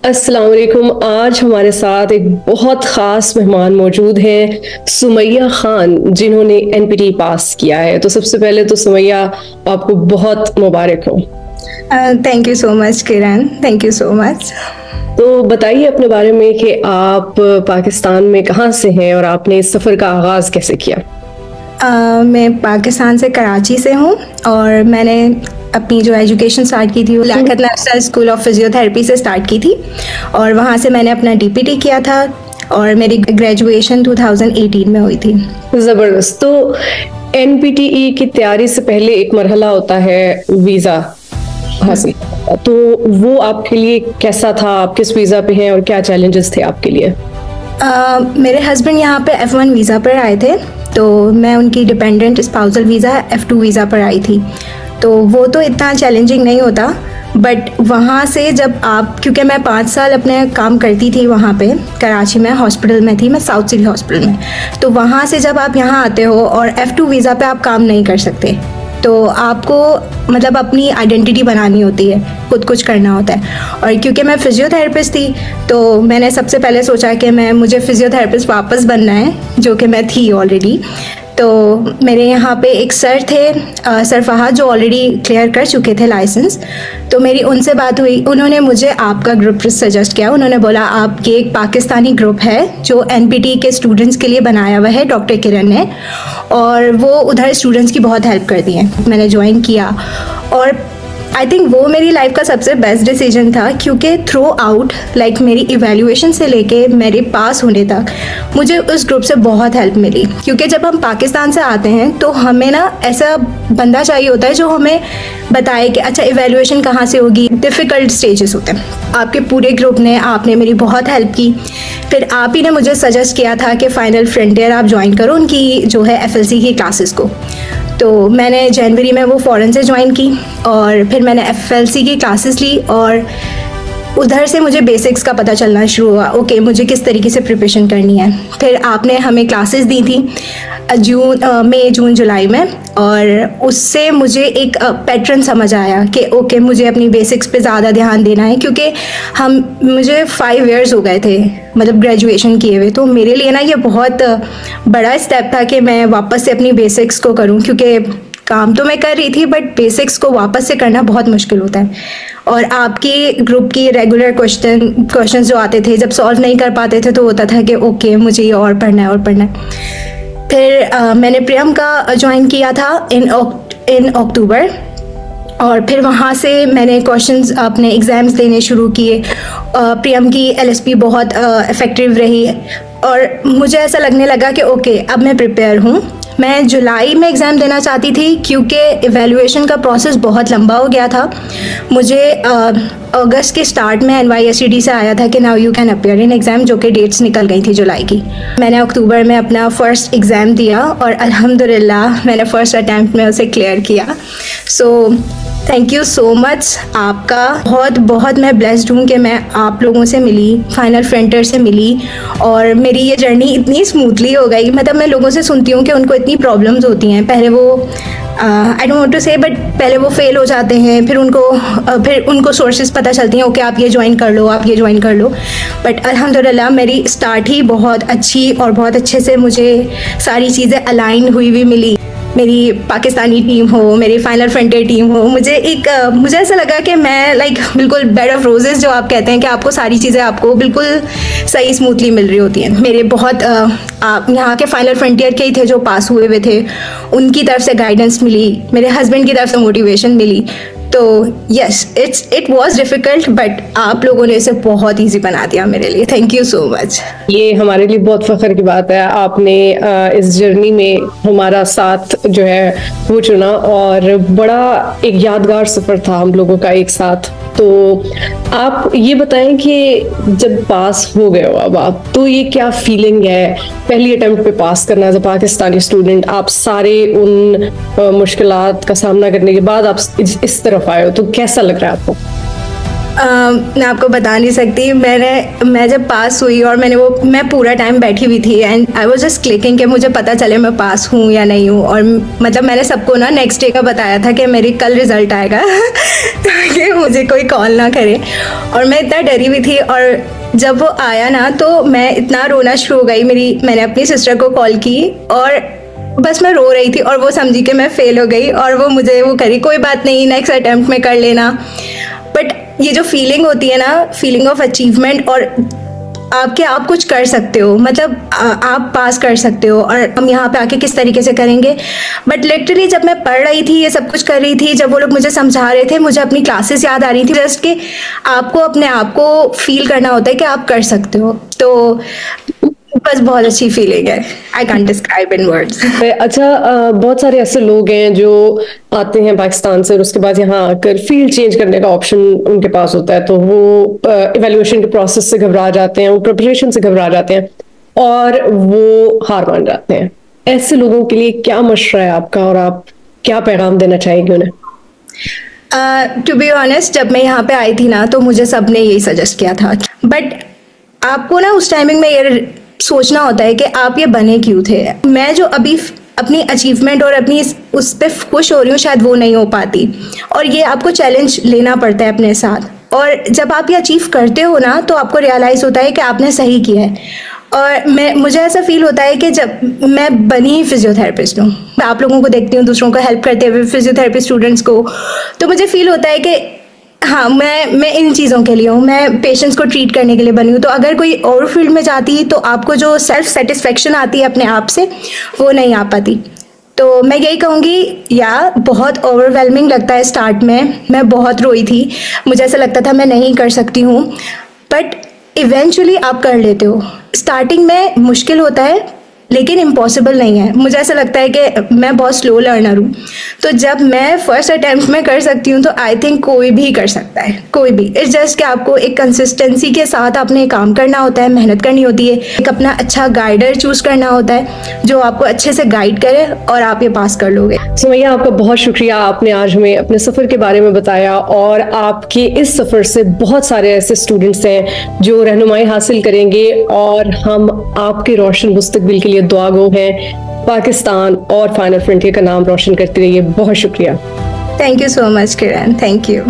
अस्सलाम वालेकुम। आज हमारे साथ एक बहुत ख़ास मेहमान मौजूद हैं, सुमैया खान, जिन्होंने एनपीटी पास किया है। तो सबसे पहले तो सुमैया, आपको बहुत मुबारक हो। Thank you so much Kiran, thank you so much. तो बताइए अपने बारे में कि आप पाकिस्तान में कहाँ से हैं और आपने इस सफ़र का आगाज़ कैसे किया? मैं पाकिस्तान से कराची से हूँ और मैंने अपनी जो एजुकेशन स्टार्ट की थी वो Liaquat national school of physiotherapy से स्टार्ट की थी और वहाँ से मैंने अपना डीपीटी किया था और मेरी ग्रेजुएशन 2018 में हुई थी। ज़बरदस्त। तो एनपीटीई की तैयारी से पहले एक मरहला होता है वीज़ा हासिल, तो वो आपके लिए कैसा था? आप किस वीज़ा पे हैं और क्या चैलेंजेस थे आपके लिए? मेरे हस्बैंड यहाँ पे F1 वीज़ा पर आए थे, तो मैं उनकी dependent spousal visa F2 visa पर आई थी। तो वो तो इतना चैलेंजिंग नहीं होता, बट वहाँ से जब आप, क्योंकि मैं 5 साल अपने काम करती थी वहाँ पे कराची में, हॉस्पिटल में थी मैं, साउथ सिटी हॉस्पिटल में। तो वहाँ से जब आप यहाँ आते हो और F2 वीज़ा पे आप काम नहीं कर सकते, तो आपको मतलब अपनी आइडेंटिटी बनानी होती है, खुद कुछ करना होता है। और क्योंकि मैं फिजियोथेरेपिस्ट थी तो मैंने सबसे पहले सोचा कि मुझे फिजियोथेरेपिस्ट वापस बनना है, जो कि मैं थी ऑलरेडी। तो मेरे यहाँ पे एक सर थे, सर फहद, जो ऑलरेडी क्लियर कर चुके थे लाइसेंस। तो मेरी उनसे बात हुई, उन्होंने मुझे आपका ग्रुप सजेस्ट किया। उन्होंने बोला आपके एक पाकिस्तानी ग्रुप है जो एनपीटी के स्टूडेंट्स के लिए बनाया हुआ है डॉक्टर किरण ने, और वो उधर स्टूडेंट्स की बहुत हेल्प करती हैं। मैंने ज्वाइन किया और आई थिंक वो मेरी लाइफ का सबसे बेस्ट डिसीजन था, क्योंकि थ्रू आउट लाइक मेरी इवैल्यूएशन से लेके मेरे पास होने तक मुझे उस ग्रुप से बहुत हेल्प मिली। क्योंकि जब हम पाकिस्तान से आते हैं तो हमें ना ऐसा बंदा चाहिए होता है जो हमें बताए कि अच्छा इवैल्यूएशन कहाँ से होगी। डिफ़िकल्ट स्टेजेस होते हैं। आपके पूरे ग्रुप ने, आपने मेरी बहुत हेल्प की। फिर आप ही ने मुझे सजेस्ट किया था कि फाइनल फ्रंटियर आप ज्वाइन करो उनकी जो है FLC की क्लासेस को। तो मैंने जनवरी में वो फ़ौरन से ज्वाइन की और फिर मैंने FLC की क्लासेस ली और उधर से मुझे बेसिक्स का पता चलना शुरू हुआ। ओके, मुझे किस तरीके से प्रिपरेशन करनी है। फिर आपने हमें क्लासेस दी थी मई जून जुलाई में, और उससे मुझे एक पैटर्न समझ आया कि ओके, मुझे अपनी बेसिक्स पे ज़्यादा ध्यान देना है। क्योंकि मुझे 5 इयर्स हो गए थे मतलब ग्रेजुएशन किए हुए, तो मेरे लिए ना ये बहुत बड़ा स्टेप था कि मैं वापस से अपनी बेसिक्स को करूँ। क्योंकि काम तो मैं कर रही थी बट बेसिक्स को वापस से करना बहुत मुश्किल होता है। और आपके ग्रुप की रेगुलर क्वेश्चन जो आते थे, जब सॉल्व नहीं कर पाते थे तो होता था कि ओके, मुझे ये और पढ़ना है और पढ़ना है। फिर मैंने प्रियम का ज्वाइन किया था इन अक्टूबर, और फिर वहाँ से मैंने क्वेश्चंस अपने एग्ज़ाम्स देने शुरू किए। प्रियम की LSP बहुत इफ़ेक्टिव रही और मुझे ऐसा लगने लगा कि ओके, अब मैं प्रिपेयर हूँ। मैं जुलाई में एग्ज़ाम देना चाहती थी क्योंकि इवैल्यूएशन का प्रोसेस बहुत लंबा हो गया था। मुझे अगस्त के स्टार्ट में NYSED से आया था कि now you can appear in exam, जो कि डेट्स निकल गई थी जुलाई की। मैंने अक्टूबर में अपना फ़र्स्ट एग्ज़ाम दिया और अल्हम्दुलिल्लाह मैंने फ़र्स्ट अटैम्प्ट में उसे क्लियर किया। So thank you so much आपका। बहुत बहुत मैं ब्लेस्ड हूँ कि मैं आप लोगों से मिली, फाइनल फ्रंटियर से मिली, और मेरी ये जर्नी इतनी स्मूथली हो गई। मतलब मैं लोगों से सुनती हूँ कि उनको इतनी प्रॉब्लम्स होती हैं, पहले वो आई डोंट वांट टू से, बट पहले वो फेल हो जाते हैं, फिर उनको सोर्सेज पता चलती हैं, ओके आप ये ज्वाइन कर लो, आप ये ज्वाइन कर लो। बट अल्हम्दुलिल्लाह मेरी स्टार्ट ही बहुत अच्छी और बहुत अच्छे से मुझे सारी चीज़ें अलाइन हुई मिली। मेरी पाकिस्तानी टीम हो, मेरी फाइनल फ्रंटियर टीम हो, मुझे ऐसा लगा कि मैं लाइक बिल्कुल बेड ऑफ रोजेस, जो आप कहते हैं कि आपको सारी चीज़ें आपको बिल्कुल सही स्मूथली मिल रही होती हैं। मेरे बहुत यहाँ के फाइनल फ्रंटियर के ही थे जो पास हुए थे, उनकी तरफ से गाइडेंस मिली, मेरे हस्बैंड की तरफ से मोटिवेशन मिली। तो yes, it was difficult, but आप लोगों ने इसे बहुत ईजी बना दिया मेरे लिए। Thank you so much. ये हमारे लिए बहुत फख्र की बात है, आपने इस जर्नी में हमारा साथ जो है वो चुना, और बड़ा एक यादगार सफ़र था हम लोगों का एक साथ। तो आप ये बताएं कि जब पास हो गए हो अब आप, तो ये क्या फीलिंग है पहली अटेम्प्ट पे पास करना एज अ पाकिस्तानी स्टूडेंट? आप सारे उन मुश्किलात का सामना करने के बाद आप इस तरफ आए हो, तो कैसा लग रहा है आपको? मैं आपको बता नहीं सकती। मैं जब पास हुई और मैं पूरा टाइम बैठी हुई थी and I was just clicking कि मुझे पता चले मैं पास हूँ या नहीं हूँ। और मतलब मैंने सबको ना नेक्स्ट डे का बताया था कि मेरी कल रिजल्ट आएगा ताकि मुझे कोई कॉल ना करे, और मैं इतना डरी हुई थी। और जब वो आया ना तो मैं इतना रोना शुरू हो गई। मैंने अपनी सिस्टर को कॉल की और बस मैं रो रही थी, और वो समझी कि मैं फेल हो गई, और वो मुझे वो करी कोई बात नहीं, नेक्स्ट अटेम्प्ट में कर लेना। बट ये जो फीलिंग होती है ना, फीलिंग ऑफ अचीवमेंट, और आप कुछ कर सकते हो, मतलब आप पास कर सकते हो, और हम यहाँ पे आके किस तरीके से करेंगे। बट लिटरली जब मैं पढ़ रही थी, ये सब कुछ कर रही थी, जब वो लोग मुझे समझा रहे थे, मुझे अपनी क्लासेस याद आ रही थी। जस्ट कि आपको अपने आप को फील करना होता है कि आप कर सकते हो, तो बस बहुत अच्छी फीलिंग है। I can't describe in words. अच्छा, बहुत सारे ऐसे लोग हैं जो आते हैं पाकिस्तान से और उसके बाद यहाँ आकर फील्ड चेंज करने का ऑप्शन उनके पास होता है, तो वो इवैल्यूएशन के प्रोसेस से घबरा जाते हैं, वो प्रिपरेशन से घबरा जाते हैं और वो हार मान जाते हैं। ऐसे लोगों के लिए क्या मशवरा है आपका, और आप क्या पैगाम देना चाहेंगे उन्हें? टू बी ऑनेस्ट, जब मैं यहाँ पे आई थी ना तो मुझे सबने यही सजेस्ट किया था, बट आपको ना उस टाइमिंग में ये सोचना होता है कि आप ये बने क्यों थे। मैं जो अभी अपनी अचीवमेंट और अपनी उस पर खुश हो रही हूँ, शायद वो नहीं हो पाती, और ये आपको चैलेंज लेना पड़ता है अपने साथ। और जब आप ये अचीव करते हो ना तो आपको रियलाइज़ होता है कि आपने सही किया है। और मुझे ऐसा फील होता है कि जब मैं बनी फिजियोथेरेपिस्ट हूँ, मैं आप लोगों को देखती हूँ दूसरों को हेल्प करते हुए, फिजियोथेरेपी स्टूडेंट्स को, तो मुझे फील होता है कि हाँ, मैं इन चीज़ों के लिए हूँ, मैं पेशेंट्स को ट्रीट करने के लिए बनी हूँ। तो अगर कोई और फील्ड में जाती तो आपको जो सेल्फ सेटिस्फेक्शन आती है अपने आप से, वो नहीं आ पाती। तो मैं यही कहूँगी, बहुत ओवरवेलमिंग लगता है स्टार्ट में, मैं बहुत रोई थी, मुझे ऐसा लगता था मैं नहीं कर सकती हूँ, बट इवेंचुअली आप कर लेते हो। स्टार्टिंग में मुश्किल होता है लेकिन इम्पॉसिबल नहीं है। मुझे ऐसा लगता है कि मैं बहुत स्लो लर्नर हूँ, तो जब मैं फर्स्ट अटेम्प्ट में कर सकती हूँ तो आई थिंक कोई भी कर सकता है, कोई भी। इट्स जस्ट कि आपको एक कंसिस्टेंसी के साथ आपने काम करना होता है, मेहनत करनी होती है, एक अपना अच्छा गाइडर चूज करना होता है जो आपको अच्छे से गाइड करे, और आप ये पास कर लोगे। सुमैया, आपका बहुत शुक्रिया, आपने आज हमें अपने सफ़र के बारे में बताया, और आपके इस सफ़र से बहुत सारे ऐसे स्टूडेंट्स हैं जो रहनुमाई हासिल करेंगे, और हम आपके रोशन मुस्तकबिल के लिए दुआ गो हैं। पाकिस्तान और फाइनल फ्रंटियर का नाम रोशन करती रहिए। बहुत शुक्रिया। Thank you so much Kiran, thank you.